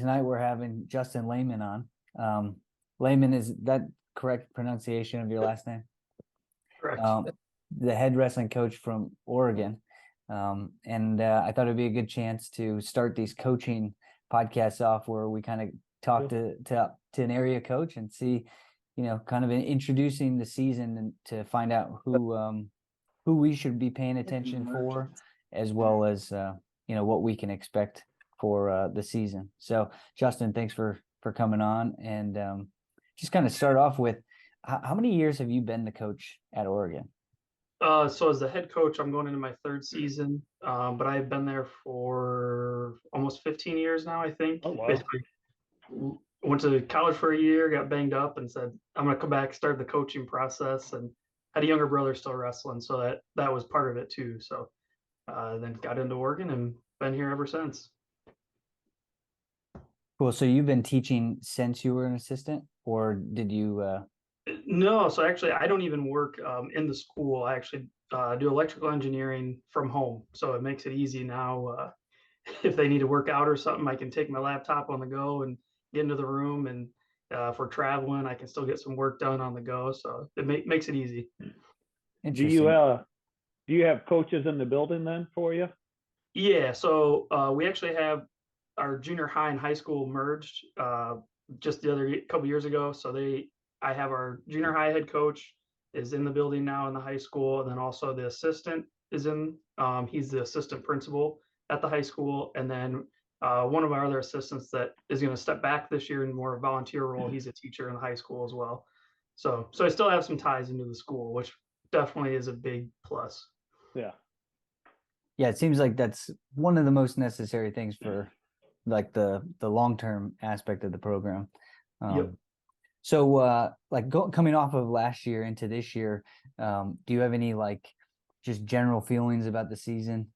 Tonight we're having Justin Lahman on. Lahman, is that correct pronunciation of your last name? Correct. Um, the head wrestling coach from Oregon. And I thought it'd be a good chance to start these coaching podcasts off where we kind of talk to an area coach and see, kind of introducing the season and to find out who we should be paying attention for, as well as what we can expect for the season. So, Justin, thanks for coming on, and just kind of start off with how many years have you been the coach at Oregon? So as the head coach, I'm going into my third season, but I've been there for almost 15 years now, I think. Oh, wow. Basically, went to college for a year, got banged up, and said I'm going to come back, start the coaching process, and had a younger brother still wrestling, so that was part of it too. So then got into Oregon and been here ever since. Cool. So you've been teaching since you were an assistant, or did you? No, so actually, I don't even work in the school. I actually do electrical engineering from home, so it makes it easy now. If they need to work out or something, I can take my laptop on the go and get into the room. And if we're traveling, I can still get some work done on the go. So it makes it easy. Do you Interesting. do you have coaches in the building then for you? Yeah, so we actually have our junior high and high school merged just the other couple years ago. So I have our junior high head coach is in the building now in the high school, and then also the assistant is in. He's the assistant principal at the high school, and then one of our other assistants that is going to step back this year in more volunteer role. He's a teacher in the high school as well. So I still have some ties into the school, which definitely is a big plus. Yeah. Yeah, it seems like that's one of the most necessary things for like the long-term aspect of the program. Yep. So coming off of last year into this year, do you have any just general feelings about the season?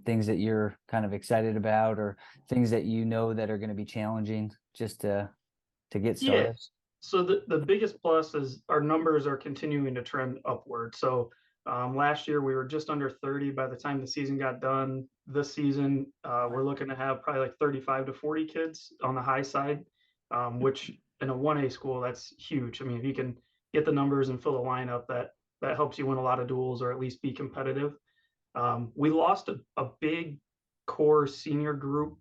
Things that you're kind of excited about, or things that that are going to be challenging just to get started? Yes. So the biggest plus is our numbers are continuing to trend upward. So last year we were just under 30 by the time the season got done. This season we're looking to have probably like 35 to 40 kids on the high side, which in a 1A school, that's huge. I mean, if you can get the numbers and fill the lineup, that helps you win a lot of duels or at least be competitive. We lost a big core senior group.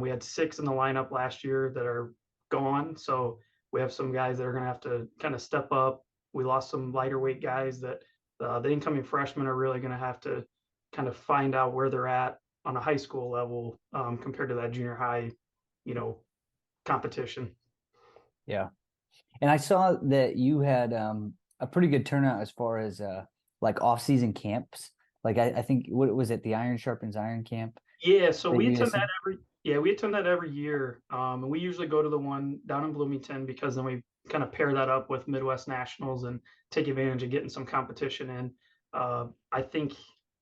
We had 6 in the lineup last year that are gone. So we have some guys that are going to have to kind of step up. We lost some lighter weight guys that the incoming freshmen are really going to have to kind of find out where they're at on a high school level compared to that junior high, competition. Yeah. And I saw that you had a pretty good turnout as far as off-season camps. I think, what was it, the Iron Sharpens Iron camp? Yeah, so that we you attend guys that we attend that every year. And we usually go to the one down in Bloomington because then we kind of pair that up with Midwest Nationals and take advantage of getting some competition in. I think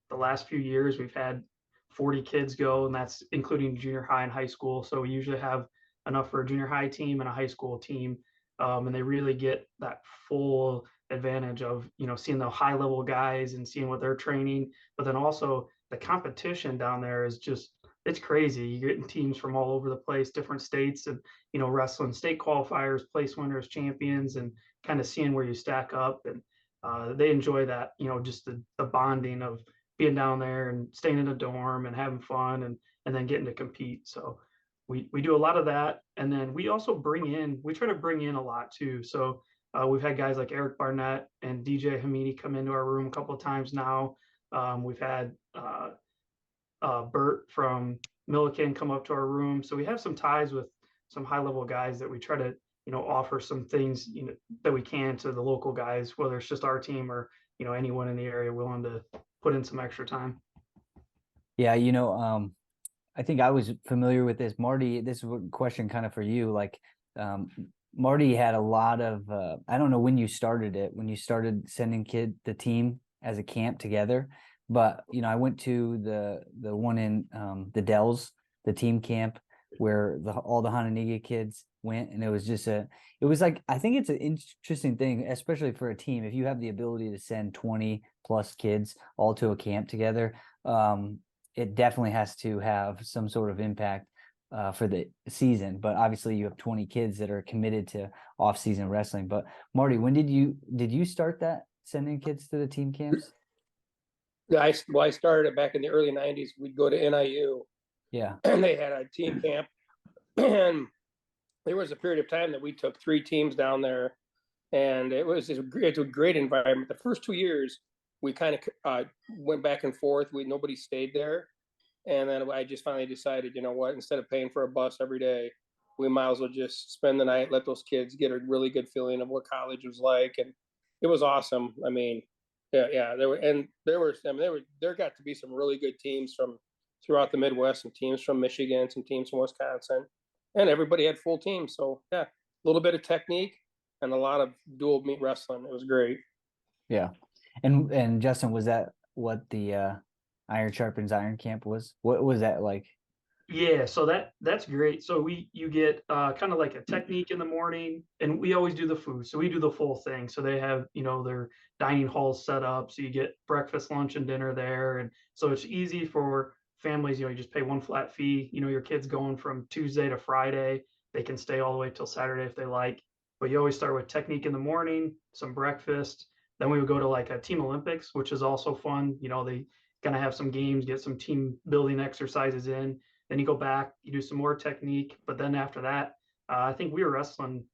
the last few years we've had 40 kids go, and that's including junior high and high school. So we usually have enough for a junior high team and a high school team. And they really get that full advantage of, seeing the high level guys and seeing what they're training, but then also the competition down there is just, it's crazy. You're getting teams from all over the place, different states, and wrestling state qualifiers, place winners, champions, and kind of seeing where you stack up. And they enjoy that, just the bonding of being down there and staying in a dorm and having fun, and then getting to compete. So we do a lot of that, and then we also we try to bring in a lot too. So we've had guys like Eric Barnett and DJ Hamidi come into our room a couple of times now. We've had Bert from Milliken come up to our room. So we have some ties with some high level guys that we try to, offer some things, that we can to the local guys, whether it's just our team or, anyone in the area willing to put in some extra time. Yeah, I think I was familiar with this. Marty, this is a question kind of for you. Um, Marty had a lot of, I don't know when you started sending the team as a camp together, but, I went to the one in the Dells, the team camp where all the Hananiga kids went. And it was I think it's an interesting thing, especially for a team, if you have the ability to send 20 plus kids all to a camp together. It definitely has to have some sort of impact for the season, but obviously you have 20 kids that are committed to off-season wrestling. But Marty, when did you start that, sending kids to the team camps? Yeah, I started it back in the early 90s. We'd go to NIU. Yeah. And they had a team camp. And there was a period of time that we took 3 teams down there. And it's a great environment. The first 2 years, we kind of went back and forth. Nobody stayed there. And then I just finally decided, you know what, instead of paying for a bus every day, we might as well just spend the night, let those kids get a really good feeling of what college was like. And it was awesome. I mean, yeah, there got to be some really good teams from throughout the Midwest, some teams from Michigan, some teams from Wisconsin, and everybody had full teams. So yeah, a little bit of technique and a lot of dual meet wrestling. It was great. Yeah. And Justin, was that what the Iron Sharpens Iron camp was? What was that like? Yeah, so that's great. So you get kind of like a technique in the morning, and we always do the food. So we do the full thing. So they have, their dining halls set up. So you get breakfast, lunch, and dinner there. And so it's easy for families, you just pay one flat fee. Your kids going from Tuesday to Friday. They can stay all the way till Saturday if they like. But you always start with technique in the morning, some breakfast. Then we would go to like a team Olympics, which is also fun. They kind of have some games, get some team building exercises in. Then you go back, you do some more technique, but then after that, I think we were wrestling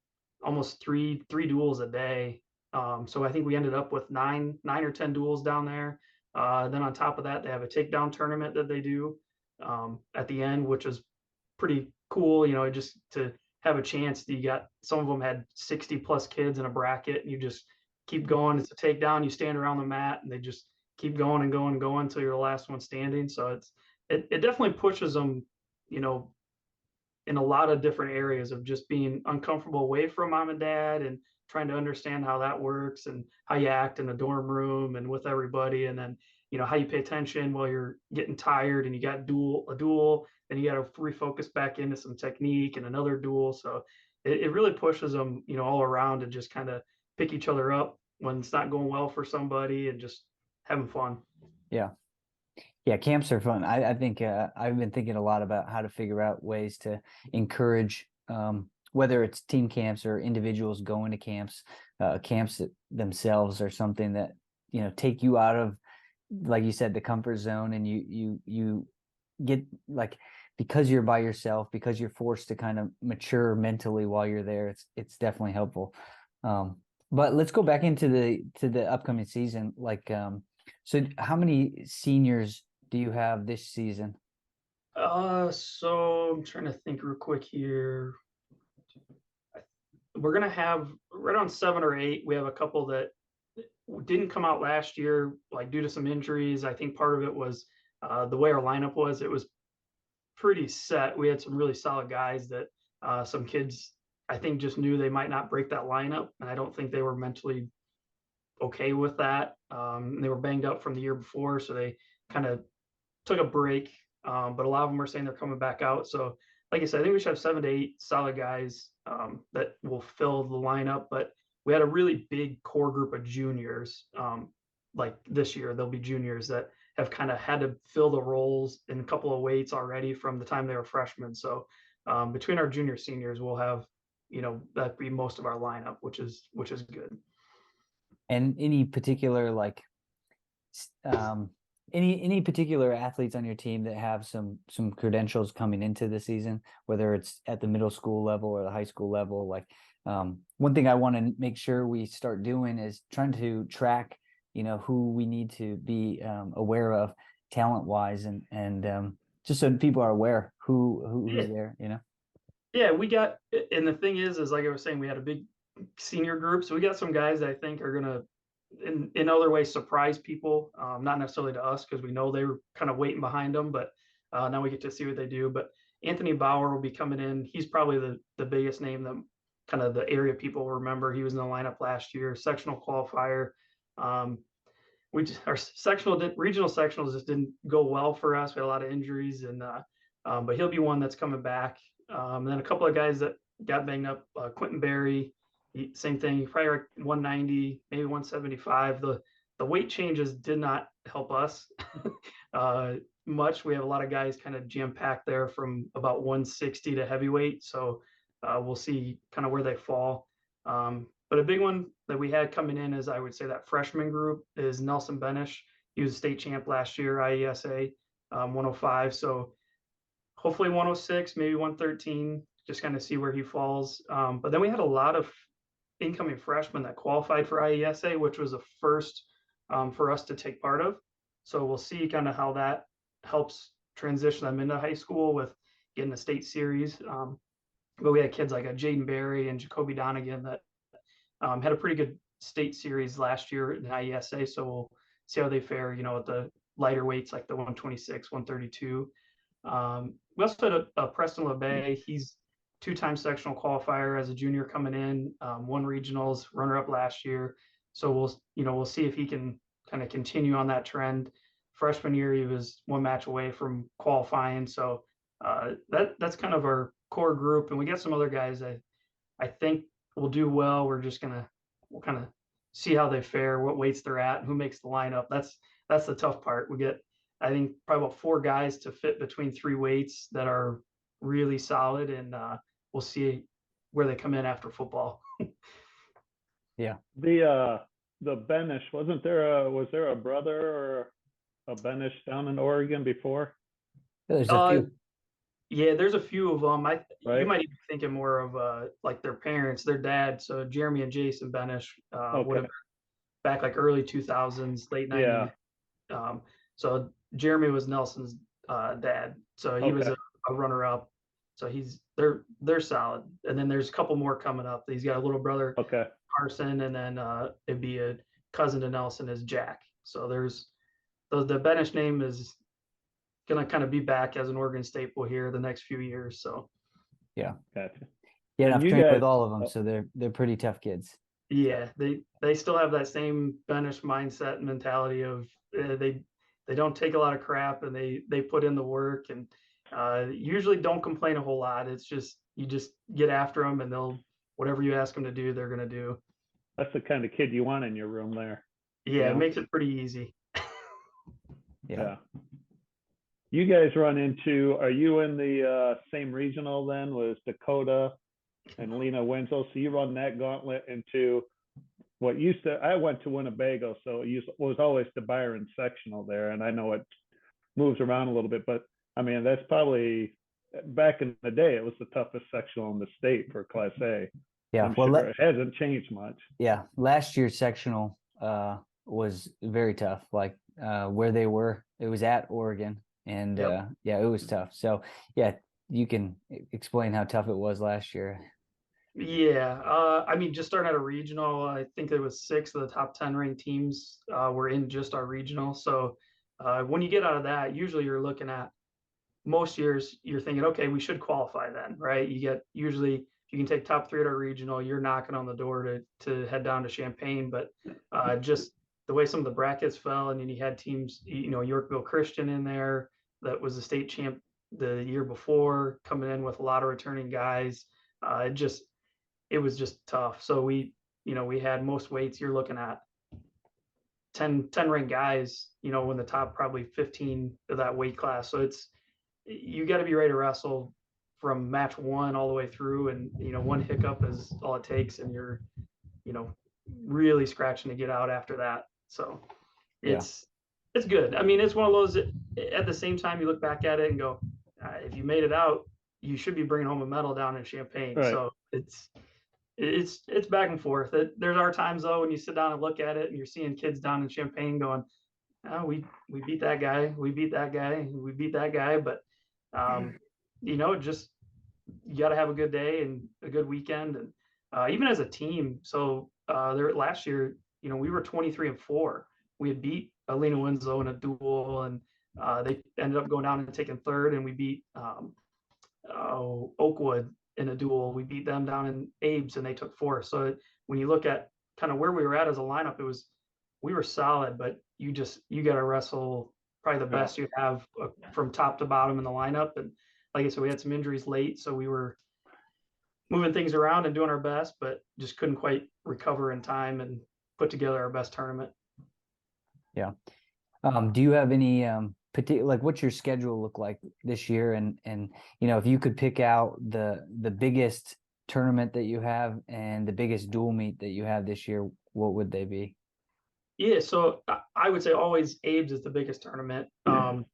almost three duels a day. So I think we ended up with nine or 10 duels down there. Then on top of that, they have a takedown tournament that they do at the end, which is pretty cool. Just to have a chance. You got some of them had 60 plus kids in a bracket, and you just keep going. It's a takedown. You stand around the mat, and they just keep going and going and going until you're the last one standing. So it definitely pushes them, in a lot of different areas of just being uncomfortable away from mom and dad and trying to understand how that works and how you act in a dorm room and with everybody. And then, how you pay attention while you're getting tired and you got a duel, then you got to refocus back into some technique and another duel. So it really pushes them, all around to just kind of pick each other up when it's not going well for somebody and just having fun. Yeah. Yeah, camps are fun. I think I've been thinking a lot about how to figure out ways to encourage, whether it's team camps or individuals going to camps, camps themselves are something that, take you out of, like you said, the comfort zone, and you get like, because you're by yourself, because you're forced to kind of mature mentally while you're there. It's definitely helpful. But let's go back into the upcoming season. Like, so how many seniors do you have this season? So I'm trying to think real quick here. We're gonna have right on 7 or 8. We have a couple that didn't come out last year, like due to some injuries. I think part of it was the way our lineup was. It was pretty set. We had some really solid guys that some kids I think just knew they might not break that lineup, and I don't think they were mentally okay with that. They were banged up from the year before, so they kind of took a break. But a lot of them are saying they're coming back out. So, like I said, I think we should have 7 to 8 solid guys that will fill the lineup. But we had a really big core group of juniors. Like this year, there'll be juniors that have kind of had to fill the roles in a couple of weights already from the time they were freshmen. So between our junior seniors, we'll have, that be most of our lineup, which is good. And any particular like any particular athletes on your team that have some credentials coming into the season, whether it's at the middle school level or the high school level? Like, one thing I want to make sure we start doing is trying to track, who we need to be aware of talent wise, and just so people are aware who's there. Yeah, we got, and the thing is like I was saying, we had a big senior group, so we got some guys that I think are gonna in other ways surprise people, not necessarily to us because we know they were kind of waiting behind them, but now we get to see what they do. But Anthony Bauer will be coming in. He's probably the biggest name that kind of the area people remember. He was in the lineup last year, sectional qualifier. Our regional sectionals just didn't go well for us. We had a lot of injuries, and but he'll be one that's coming back. And then a couple of guys that got banged up, Quentin Berry, same thing, probably 190, maybe 175. The weight changes did not help us. much. We have a lot of guys kind of jam packed there from about 160 to heavyweight. So we'll see kind of where they fall. But a big one that we had coming in is, I would say, that freshman group is Nelson Benish. He was a state champ last year, IESA 105. So hopefully 106, maybe 113, just kind of see where he falls. But then we had a lot of incoming freshmen that qualified for IESA, which was a first for us to take part of. So we'll see kind of how that helps transition them into high school with getting the state series. But we had kids like a Jaden Berry and Jacoby Donegan that had a pretty good state series last year in IESA. So we'll see how they fare, at the lighter weights like the 126, 132. We also had a Preston LeBay. He's two-time sectional qualifier as a junior coming in, won regionals, runner-up last year. So we'll see if he can kind of continue on that trend. Freshman year, he was one match away from qualifying. So that's kind of our core group, and we got some other guys I think will do well. We'll kind of see how they fare, what weights they're at, who makes the lineup. That's the tough part. We get, I think, probably about 4 guys to fit between 3 weights that are really solid, and we'll see where they come in after football. Yeah. The Benish, was there a brother or a Benish down in Oregon before? There's a few. Yeah, there's a few of them. Right. You might be thinking more of like their parents, their dad. So Jeremy and Jason Benish would have been back like early 2000s, late 90s. Yeah. So Jeremy was Nelson's dad. So he was a runner-up. So they're solid. And then there's a couple more coming up. He's got a little brother, Carson, and then it'd be a cousin to Nelson is Jack. So there's the Benish name is gonna kind of be back as an Oregon staple here the next few years. So yeah, gotcha. Yeah, I've trained with all of them, so they're pretty tough kids. Yeah, they still have that same Benish mindset and mentality of they don't take a lot of crap, and they put in the work, and usually don't complain a whole lot. It's just you just get after them, and they'll whatever you ask them to do, they're gonna do. That's the kind of kid you want in your room there. Yeah, it makes it pretty easy. Yeah. You guys run into, are you in the same regional then with Dakota and Lena Winslow? So you run that gauntlet into what I went to Winnebago, so it was always the Byron sectional there. And I know it moves around a little bit, but I mean, that's probably, back in the day, it was the toughest sectional in the state for Class A. Yeah, I'm sure it hasn't changed much. Yeah, last year's sectional was very tough. Like where they were, it was at Oregon. And it was tough. So yeah, you can explain how tough it was last year. Yeah, I mean, just starting at a regional, I think there was 6 of the top 10 ranked teams were in just our regional. So when you get out of that, usually you're looking at most years, you're thinking, okay, we should qualify then, right? Usually if you can take top 3 at our regional, you're knocking on the door to head down to Champaign. But just the way some of the brackets fell, and then you had teams, Yorkville Christian in there that was the state champ the year before, coming in with a lot of returning guys. It was just tough. So we had most weights, you're looking at 10 ranked guys, in the top probably 15 of that weight class. So you got to be ready to wrestle from match 1 all the way through. And, one hiccup is all it takes. And you're, really scratching to get out after that. So it's good. I mean, it's one of those that, at the same time, you look back at it and go, if you made it out, you should be bringing home a medal down in Champaign. Right. So it's back and forth. There's our times though when you sit down and look at it, and you're seeing kids down in Champaign going, "Oh, we beat that guy, we beat that guy, we beat that guy." But just you got to have a good day and a good weekend, and even as a team. So there last year, we were 23-4. We had beat Lena Winslow in a duel, and they ended up going down and taking 3rd, and we beat Oakwood in a duel. We beat them down in Abe's, and they took 4th. So when you look at kind of where we were at as a lineup, we were solid, but you got to wrestle probably the best you have from top to bottom in the lineup. And like I said, we had some injuries late, so we were moving things around and doing our best, but just couldn't quite recover in time and put together our best tournament. Yeah. Do you have any like what's your schedule look like this year? And if you could pick out the biggest tournament that you have and the biggest dual meet that you have this year, what would they be? Yeah, so I would say always Abe's is the biggest tournament,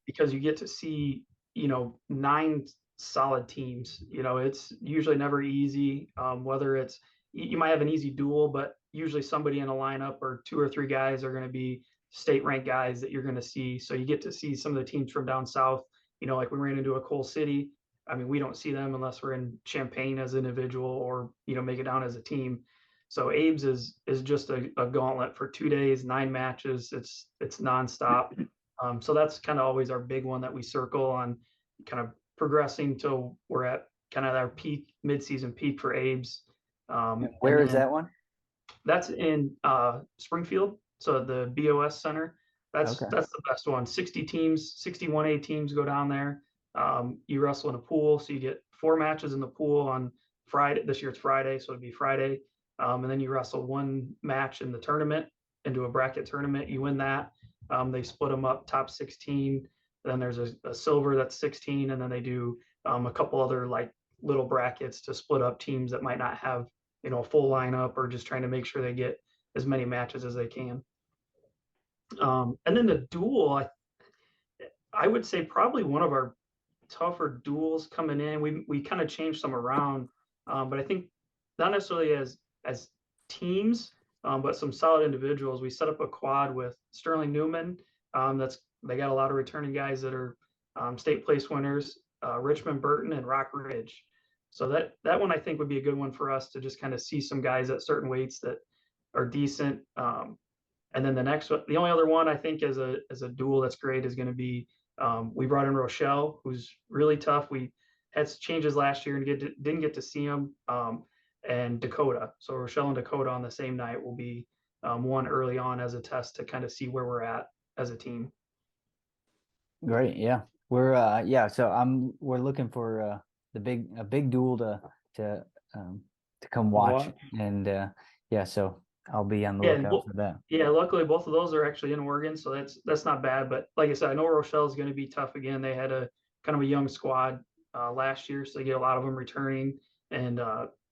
because you get to see, 9 solid teams. It's usually never easy. Whether it's you might have an easy duel, but usually somebody in a lineup or 2 or 3 guys are going to be state ranked guys that you're going to see. So you get to see some of the teams from down south. Like we ran into a Coal City. I mean, we don't see them unless we're in Champaign as an individual or make it down as a team. So Abe's is just a gauntlet for 2 days, 9 matches. It's nonstop. So that's kind of always our big one that we circle on, kind of progressing till we're at kind of our peak, mid-season peak for Abe's. Where is that one? That's in Springfield, so the BOS Center. That's Okay. that's the best one. 60 teams, 61A teams go down there. You wrestle in a pool, so you get 4 matches in the pool on Friday. This year it's Friday, so it'd be Friday. And then you wrestle 1 match in the tournament into a bracket tournament. You win that. They split them up top 16. Then there's a silver that's 16, and then they do a couple other like little brackets to split up teams that might not have a full lineup or just trying to make sure they get as many matches as they can. And then the duel, I would say probably one of our tougher duels coming in. We kind of changed some around, but I think not necessarily as teams, but some solid individuals. We set up a quad with Sterling Newman. They got a lot of returning guys that are state place winners. Richmond Burton and Rock Ridge. So that one I think would be a good one for us to just kind of see some guys at certain weights that are decent. And then the next one, the only other one I think as a duel that's great is going to be we brought in Rochelle, who's really tough. We had changes last year and didn't get to see him. And Dakota. So Rochelle and Dakota on the same night will be one early on as a test to kind of see where we're at as a team. Great. Yeah. So we're looking for a big duel to come watch. And so I'll be on the lookout for that. Yeah, luckily both of those are actually in Oregon, so that's not bad. But like I said, I know Rochelle is going to be tough again. They had a kind of a young squad last year, so they get a lot of them returning. And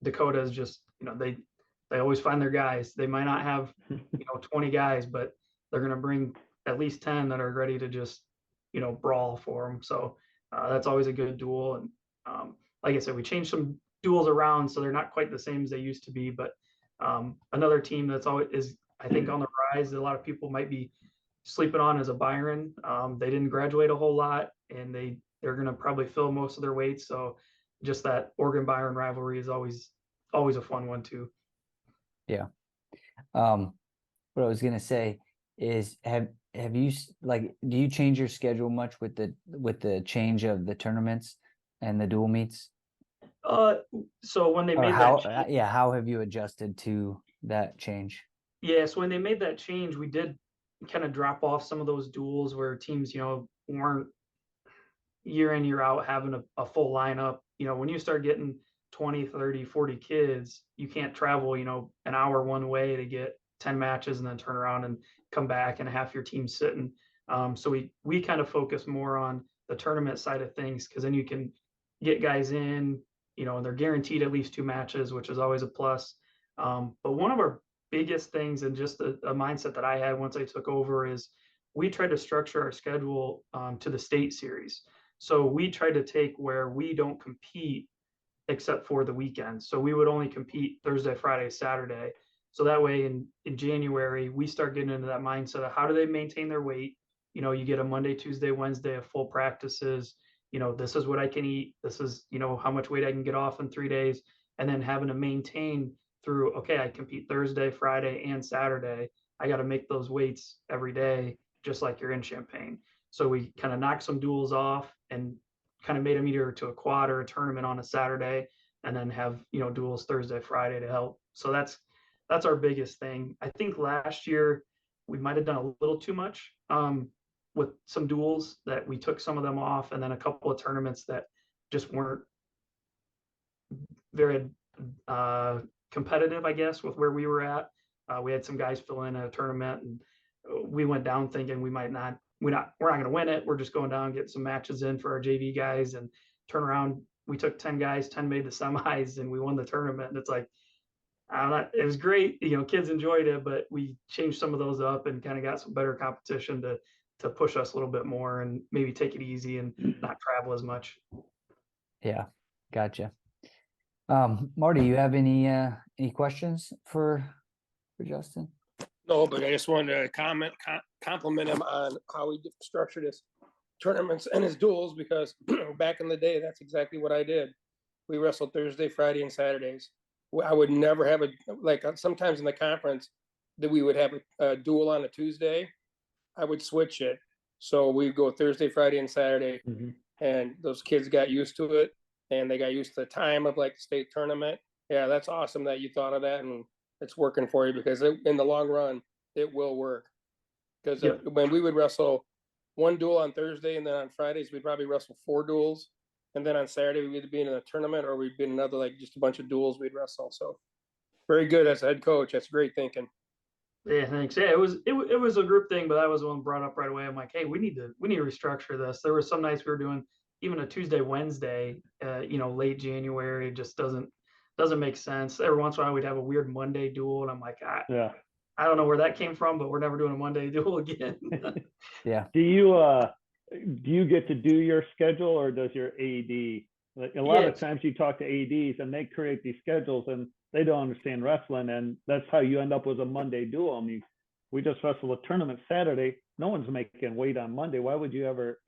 Dakota is just they always find their guys. They might not have 20 guys, but they're going to bring at least 10 that are ready to just brawl for them. So that's always a good duel. And like I said, we changed some duels around, so they're not quite the same as they used to be, but another team that's always is I think on the rise that a lot of people might be sleeping on is a Byron. They didn't graduate a whole lot, and they're going to probably fill most of their weights. So just that Oregon Byron rivalry is always a fun one too. Yeah. What I was going to say is have you do you change your schedule much with the change of the tournaments and the dual meets? So when they made how that change, how have you adjusted to that change? yeah, so when they made that change, we did kind of drop off some of those duels where teams, weren't year in, year out having a full lineup. When you start getting 20, 30, 40 kids, you can't travel, an hour one way to get 10 matches and then turn around and come back and half your team sitting. So we kind of focus more on the tournament side of things because then you can get guys in, and they're guaranteed at least 2 matches, which is always a plus. But one of our biggest things and just a mindset that I had once I took over is we try to structure our schedule to the state series. So we try to take where we don't compete except for the weekends. So we would only compete Thursday, Friday, Saturday. So that way in January, we start getting into that mindset of how do they maintain their weight? You get a Monday, Tuesday, Wednesday of full practices. This is what I can eat. This is, how much weight I can get off in 3 days. And then having to maintain through, okay, I compete Thursday, Friday, and Saturday. I got to make those weights every day, just like you're in Champaign. So we kind of knocked some duels off and kind of made them either to a quad or a tournament on a Saturday, and then have duels Thursday, Friday to help. So that's our biggest thing. I think last year we might have done a little too much with some duels that we took some of them off, and then a couple of tournaments that just weren't very competitive, I guess, with where we were at. We had some guys fill in a tournament, and we went down thinking we might not we're not going to win it. We're just going down, get some matches in for our JV guys, and turn around. We took 10 guys, 10 made the semis, and we won the tournament. And it's like, it was great. Kids enjoyed it, but we changed some of those up and kind of got some better competition to push us a little bit more and maybe take it easy and not travel as much. Yeah, gotcha. Marty, you have any questions for Justin? No, but I just wanted to compliment him on how he structured his tournaments and his duels, because back in the day, that's exactly what I did. We wrestled Thursday, Friday, and Saturdays. I would never have sometimes in the conference that we would have a duel on a Tuesday. I would switch it. So we'd go Thursday, Friday, and Saturday. Mm-hmm. And those kids got used to it, and they got used to the time of like the state tournament. Yeah, that's awesome that you thought of that, and it's working for you, because in the long run, it will work. Because when we would wrestle one duel on Thursday, and then on Fridays, we'd probably wrestle 4 duels. And then on Saturday, we'd either be in a tournament or we'd be in another, like just a bunch of duels we'd wrestle. So very good as a head coach. That's great thinking. Yeah, thanks. Yeah, it was a group thing, but that was one brought up right away. I'm like, hey, we need to restructure this. There were some nights we were doing even a Tuesday, Wednesday, late January. It just doesn't make sense. Every once in a while we'd have a weird Monday duel, and I'm like, I don't know where that came from, but we're never doing a Monday duel again. Yeah. Do you get to do your schedule, or does your AD? Like a lot of times you talk to ADs and they create these schedules and they don't understand wrestling, and that's how you end up with a Monday duel. I mean, we just wrestled a tournament Saturday. No one's making weight on Monday. Why would you ever,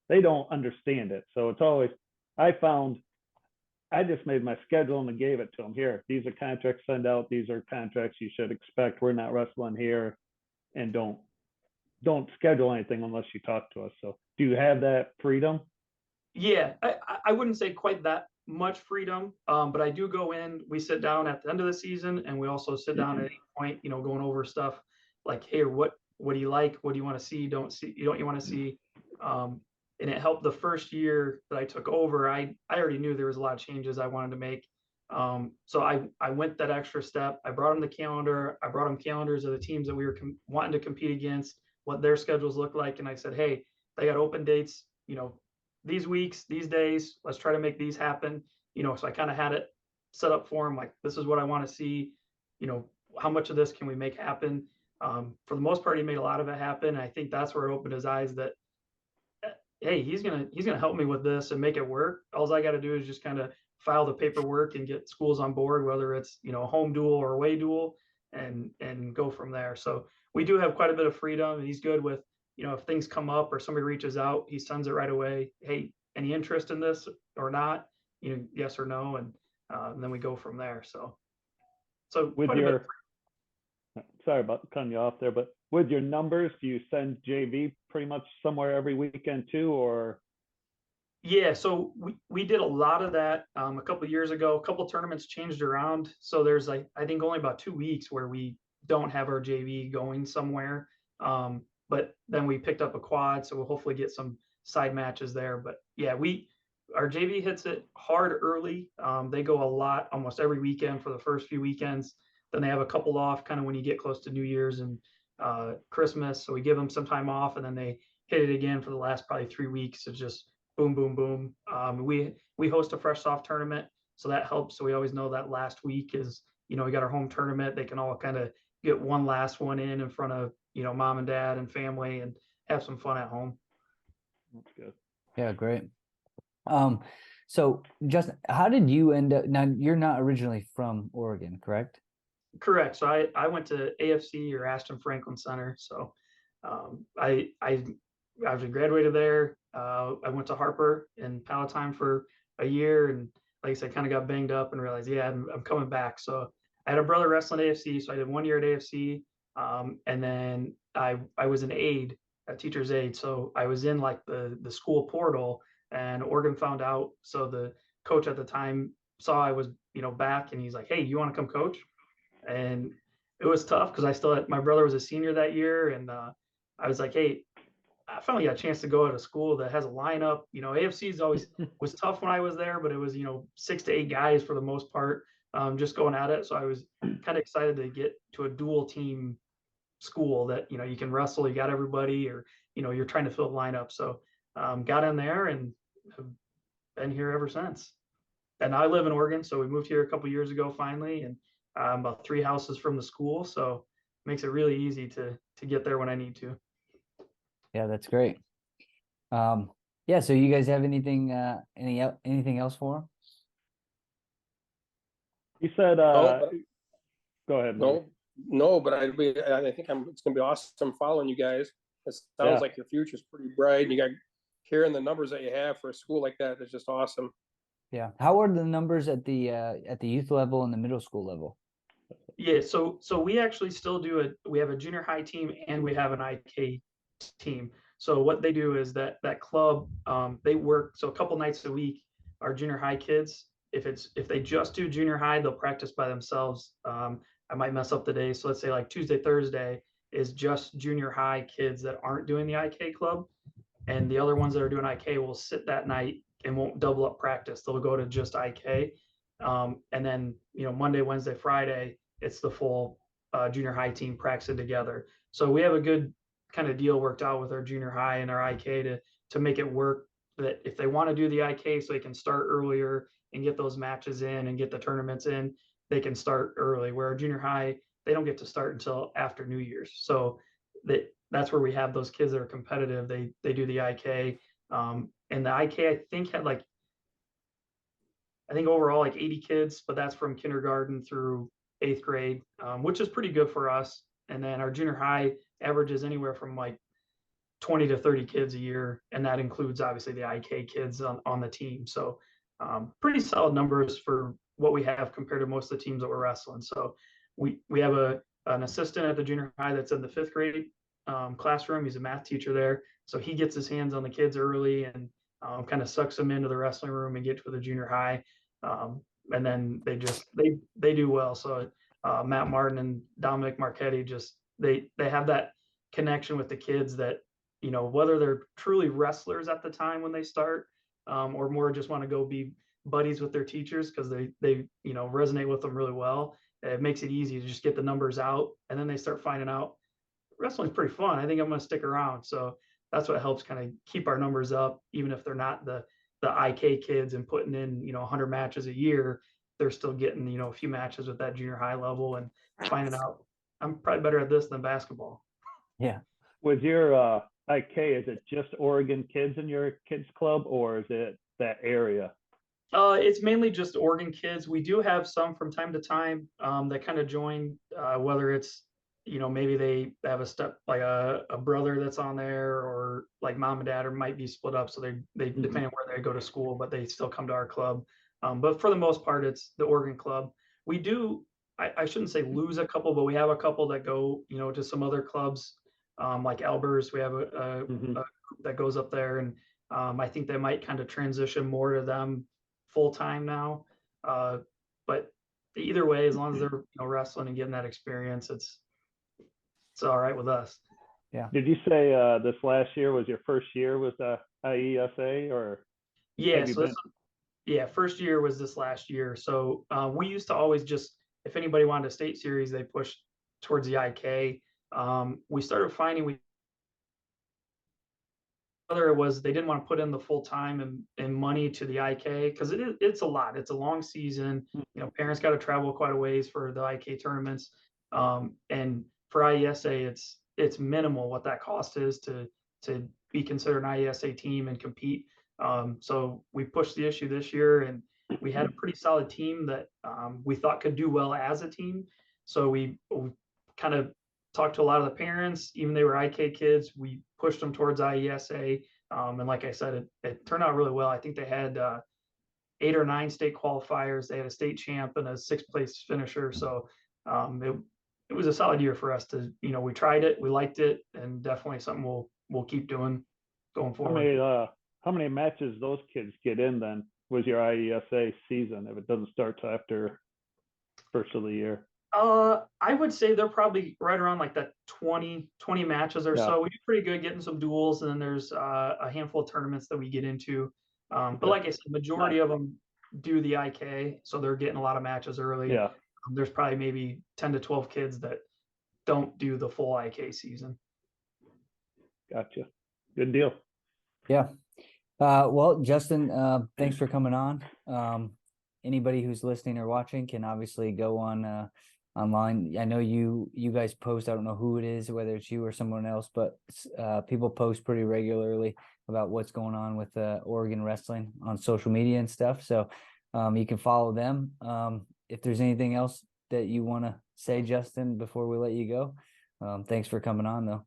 they don't understand it. So it's always, I just made my schedule and gave it to them. Here, these are contracts, send out. These are contracts you should expect. We're not wrestling here, and don't schedule anything unless you talk to us. So do you have that freedom? Yeah, I wouldn't say quite that much freedom, but I do go in. We sit down at the end of the season, and we also sit down at any point, going over stuff like, hey, what do you like? What do you want to see? Don't you want to see? And it helped the first year that I took over. I already knew there was a lot of changes I wanted to make. So I went that extra step. I brought them the calendar. I brought them calendars of the teams that we were wanting to compete against, what their schedules look like. And I said, hey, they got open dates, these weeks, these days, let's try to make these happen. So I kind of had it set up for them. Like, this is what I want to see, how much of this can we make happen? For the most part, he made a lot of it happen. I think that's where it opened his eyes that, hey, he's gonna help me with this and make it work. All I got to do is just kind of file the paperwork and get schools on board, whether it's home duel or away duel, and go from there. So we do have quite a bit of freedom, and he's good with, if things come up or somebody reaches out, he sends it right away. Hey, any interest in this or not? Yes or no, and then we go from there. So with your, sorry about cutting you off there, but with your numbers, do you send JV pretty much somewhere every weekend too, or? Yeah, so we did a lot of that a couple of years ago. A couple of tournaments changed around, so there's I think only about 2 weeks where we don't have our JV going somewhere. But then we picked up a quad, so we'll hopefully get some side matches there. But yeah, our JV hits it hard early. They go a lot, almost every weekend for the first few weekends. Then they have a couple off kind of when you get close to New Year's and Christmas. So we give them some time off, and then they hit it again for the last probably 3 weeks. It's just boom, boom, boom. We host a fresh soft tournament, so that helps. So we always know that last week is, we got our home tournament. They can all kind of get one last one in front of, mom and dad and family, and have some fun at home. That's good. Yeah, great. So Justin, how did you end up? Now, you're not originally from Oregon, correct? Correct. So I went to AFC, or Ashton Franklin Center. So I actually graduated there. I went to Harper in Palatine for a year, and like I said, kind of got banged up and realized, yeah, I'm coming back. So I had a brother wrestling AFC, so I did 1 year at AFC, and then I was an aide, a teacher's aide. So I was in like the school portal, and Oregon found out. So the coach at the time saw I was back, and he's like, hey, you want to come coach? And it was tough because I still had, my brother was a senior that year, and I was like, hey, I finally got a chance to go to a school that has a lineup. AFC's always was tough when I was there, but it was 6 to 8 guys for the most part, just going at it. So I was kind of excited to get to a dual team school that you can wrestle, you got everybody, or you're trying to fill the lineup. So got in there and have been here ever since. And I live in Oregon, so we moved here a couple years ago finally, and I'm about 3 houses from the school, so it makes it really easy to get there when I need to. Yeah, that's great. Yeah, so you guys have anything anything else for him? You said, No, go ahead, buddy. no, but I think it's gonna be awesome following you guys. It Yeah. sounds like your future's pretty bright. You got hearing the numbers that you have for a school like that is just awesome. Yeah. How are the numbers at the youth level and the middle school level? Yeah, so we actually still we have a junior high team and we have an IK team. So what they do is that club, they work, so a couple nights a week, our junior high kids, if they just do junior high, they'll practice by themselves. I might mess up the day. So let's say like Tuesday, Thursday is just junior high kids that aren't doing the IK club. And the other ones that are doing IK will sit that night and won't double up practice. They'll go to just IK. And then, Monday, Wednesday, Friday, it's the full junior high team practicing together. So we have a good kind of deal worked out with our junior high and our IK to make it work, that if they want to do the IK so they can start earlier and get those matches in and get the tournaments in, they can start early. Where our junior high, they don't get to start until after New Year's. So that's where we have those kids that are competitive. They do the IK. And the IK, I think, had overall like 80 kids, but that's from kindergarten through 8th grade, which is pretty good for us. And then our junior high averages anywhere from like 20 to 30 kids a year. And that includes obviously the IK kids on the team. So pretty solid numbers for what we have compared to most of the teams that we're wrestling. So we have an assistant at the junior high that's in the 5th grade classroom. He's a math teacher there. So he gets his hands on the kids early and kind of sucks them into the wrestling room and get to the junior high. And then they do well. So Matt Martin and Dominic Marchetti they have that connection with the kids that, whether they're truly wrestlers at the time when they start, or more just want to go be buddies with their teachers because they resonate with them really well. It makes it easy to just get the numbers out, and then they start finding out wrestling's pretty fun. I think I'm going to stick around. So that's what helps kind of keep our numbers up, even if they're not the IK kids and putting in 100 matches a year. They're still getting a few matches with that junior high level and finding out I'm probably better at this than basketball. Yeah. With your IK, is it just Oregon kids in your kids club, or is it that area? It's mainly just Oregon kids. We do have some from time to time that kind of join, whether it's maybe they have a step like a brother that's on there, or like mom and dad, or might be split up, so they depending on where they go to school, but they still come to our club. But for the most part, it's the Oregon club. We do, I shouldn't say lose a couple, but we have a couple that go to some other clubs, like Albers. We have a group that goes up there, and I think they might kind of transition more to them full time now. But either way, as long as they're wrestling and getting that experience, it's all right with us. Yeah. Did you say this last year was your first year with IESA, or? Yeah. So first year was this last year. So we used to always just, if anybody wanted a state series, they pushed towards the IK. We started finding whether it was they didn't want to put in the full time and money to the IK, because it's a lot. It's a long season. Parents got to travel quite a ways for the IK tournaments. And for IESA, it's minimal what that cost is to be considered an IESA team and compete. So we pushed the issue this year, and we had a pretty solid team that we thought could do well as a team. So we kind of talked to a lot of the parents, even they were IK kids. We pushed them towards IESA. And like I said, it turned out really well. I think they had 8 or 9 state qualifiers. They had a state champ and a 6th place finisher. So it was a solid year for us to, we tried it, we liked it, and definitely something we'll keep doing going forward. How many matches those kids get in then was your IESA season if it doesn't start till after first of the year? I would say they're probably right around like that 20 matches or so. We do pretty good getting some duels, and then there's a handful of tournaments that we get into. But like I said, majority of them do the IK, so they're getting a lot of matches early. Yeah. There's probably maybe 10 to 12 kids that don't do the full IK season. Gotcha. Good deal. Yeah. Well, Justin, thanks for coming on. Anybody who's listening or watching can obviously go on online. I know you guys post. I don't know who it is, whether it's you or someone else, but people post pretty regularly about what's going on with Oregon wrestling on social media and stuff. So you can follow them. If there's anything else that you want to say, Justin, before we let you go, thanks for coming on, though.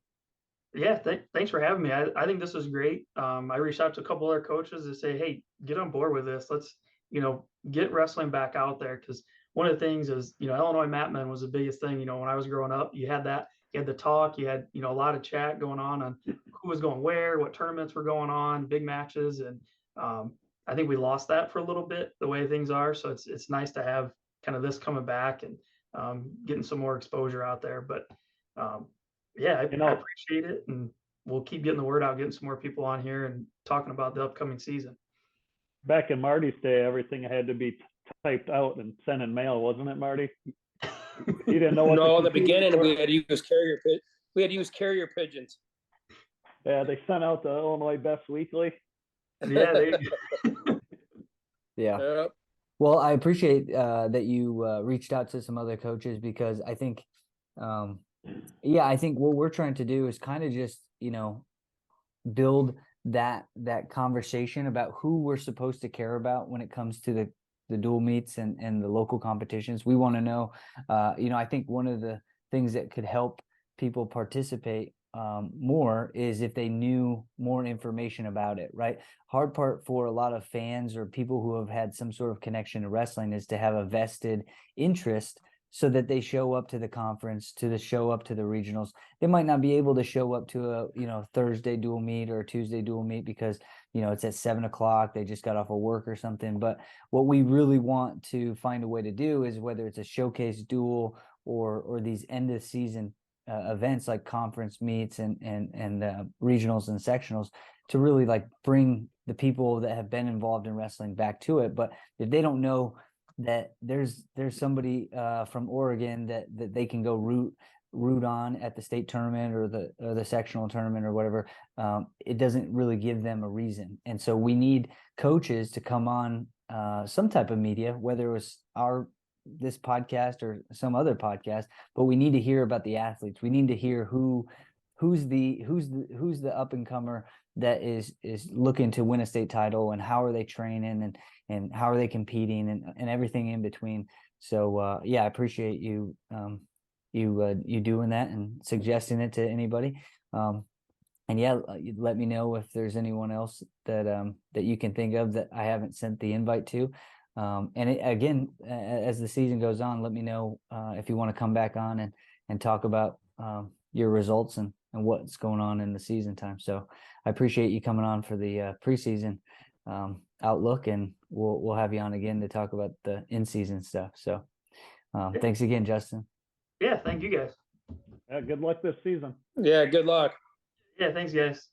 Yeah, thanks for having me. I think this is great. I reached out to a couple other coaches to say, hey, get on board with this. Let's, get wrestling back out there. Because one of the things is, Illinois Matmen was the biggest thing. When I was growing up, you had the talk, you had, a lot of chat going on who was going where, what tournaments were going on, big matches. And I think we lost that for a little bit, the way things are. So it's nice to have kind of this coming back and getting some more exposure out there. But yeah, I appreciate it, and we'll keep getting the word out, getting some more people on here and talking about the upcoming season. Back in Marty's day, everything had to be typed out and sent in mail, wasn't it, Marty? You didn't know what. No, in the beginning we had to use carrier pigeons. Yeah, they sent out the Illinois Best Weekly. Yeah, Yeah. Well, I appreciate that you reached out to some other coaches, because I think I think what we're trying to do is kind of just, build that conversation about who we're supposed to care about when it comes to the dual meets and the local competitions. We want to know, I think one of the things that could help people participate more is if they knew more information about it, right? Hard part for a lot of fans or people who have had some sort of connection to wrestling is to have a vested interest, so that they show up to the conference, show up to the regionals. They might not be able to show up to a Thursday dual meet or a Tuesday dual meet because it's at 7:00. They just got off of work or something. But what we really want to find a way to do is, whether it's a showcase dual or these end of season events like conference meets and regionals and sectionals, to really like bring the people that have been involved in wrestling back to it. But if they don't know that there's somebody from Oregon that they can go root on at the state tournament or the sectional tournament or whatever, it doesn't really give them a reason. And so we need coaches to come on some type of media, whether it was this podcast or some other podcast, but we need to hear about the athletes. We need to hear who's the up and comer that is looking to win a state title, and how are they training and how are they competing and everything in between. So I appreciate you doing that and suggesting it to anybody. And let me know if there's anyone else that you can think of that I haven't sent the invite to. Again, as the season goes on, let me know if you want to come back on and talk about your results and what's going on in the season time. So I appreciate you coming on for the preseason outlook, and we'll have you on again to talk about the in-season stuff. So thanks again, Justin. Yeah, thank you guys. Good luck this season. Yeah, good luck. Yeah, thanks guys.